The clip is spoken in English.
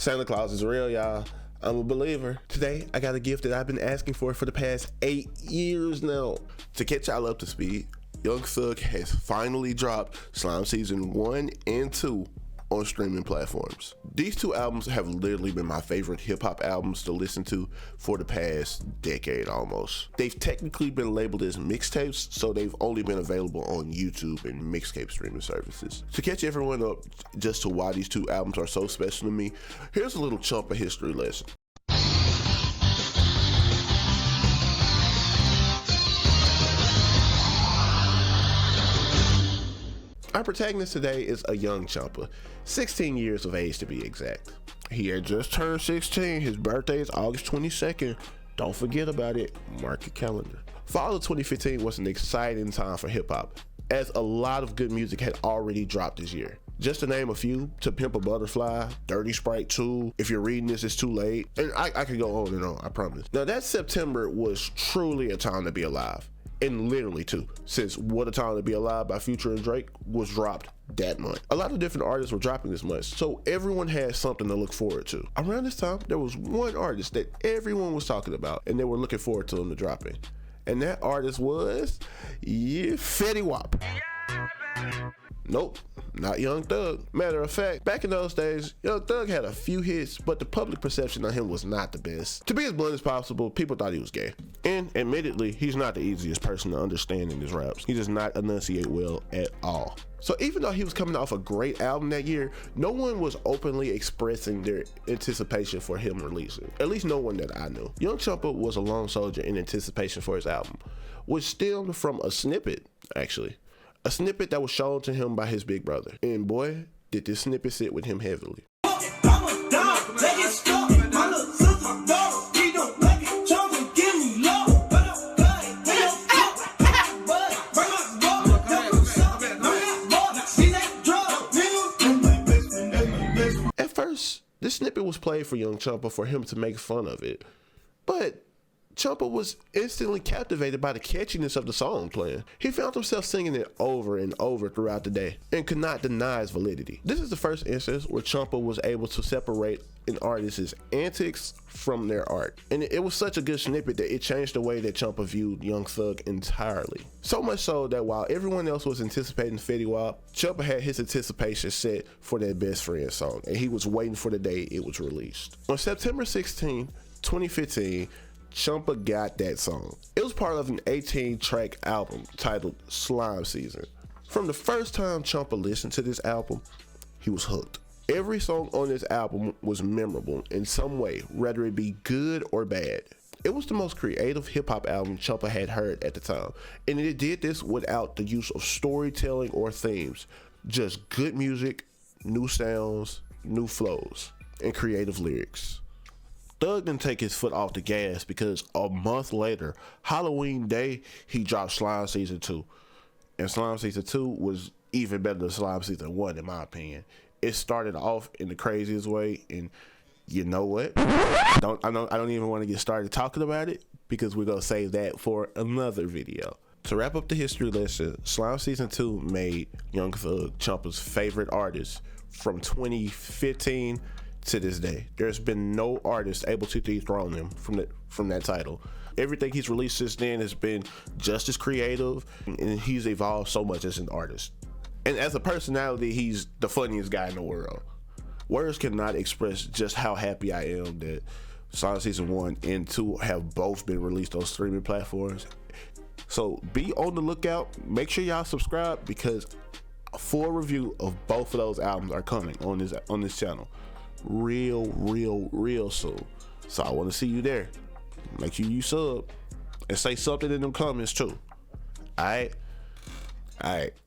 Santa Claus is real, y'all. I'm a believer. Today, I got a gift that I've been asking for the past 8 years now. To catch y'all up to speed, Young Thug has finally dropped Slime Season 1 and 2 on streaming platforms. These two albums have literally been my favorite hip-hop albums to listen to for the past decade almost. They've technically been labeled as mixtapes, so they've only been available on YouTube and mixtape streaming services. To catch everyone up just to why these two albums are so special to me, here's a little Chompa history lesson. Our protagonist today is a young Chompa, 16 years of age to be exact. He had just turned 16, his birthday is August 22nd. Don't forget about it, mark your calendar. Fall of 2015 was an exciting time for hip hop, as a lot of good music had already dropped this year. Just to name a few, To Pimp a Butterfly, Dirty Sprite 2, If You're Reading This It's Too Late, and I could go on and on, I promise. Now that September was truly a time to be alive. And literally too, since What a Time to Be Alive by Future and Drake was dropped that month. A lot of different artists were dropping this month, so everyone had something to look forward to. Around this time, there was one artist that everyone was talking about, and they were looking forward to him to dropping. And that artist was, Fetty Wap. Nope, not Young Thug. Matter of fact, back in those days, Young Thug had a few hits, but the public perception of him was not the best. To be as blunt as possible, people thought he was gay. And admittedly, he's not the easiest person to understand in his raps. He does not enunciate well at all. So even though he was coming off a great album that year, no one was openly expressing their anticipation for him releasing. At least no one that I knew. Young Chompa was a lone soldier in anticipation for his album, which stemmed from a snippet, actually. A snippet that was shown to him by his big brother. And boy, did this snippet sit with him heavily. At first, this snippet was played for Young Chompa for him to make fun of it. But Chompa was instantly captivated by the catchiness of the song playing. He found himself singing it over and over throughout the day and could not deny its validity. This is the first instance where Chompa was able to separate an artist's antics from their art. And it was such a good snippet that it changed the way that Chompa viewed Young Thug entirely. So much so that while everyone else was anticipating Fetty Wap, Chompa had his anticipation set for that Best Friend song, and he was waiting for the day it was released. On September 16, 2015, Chompa got that song. It was part of an 18-track album titled Slime Season. From the first time Chompa listened to this album, he was hooked. Every song on this album was memorable in some way, whether it be good or bad. It was the most creative hip-hop album Chompa had heard at the time, and it did this without the use of storytelling or themes. Just good music, new sounds, new flows, and creative lyrics. Thug didn't take his foot off the gas because a month later, Halloween Day, he dropped Slime Season 2. And Slime Season 2 was even better than Slime Season 1 in my opinion. It started off in the craziest way, and you know what? I don't even want to get started talking about it because we're gonna save that for another video. To wrap up the history lesson, Slime Season 2 made Young Thug Chompa's favorite artist from 2015 to this day. There's been no artist able to dethrone him from that title. Everything he's released since then has been just as creative, and he's evolved so much as an artist. And as a personality, he's the funniest guy in the world. Words cannot express just how happy I am that Slime Season 1 and 2 have both been released on streaming platforms. So be on the lookout. Make sure y'all subscribe because a full review of both of those albums are coming on this channel real soon. So I want to see you there. Make sure you sub and say something in them comments too. All right.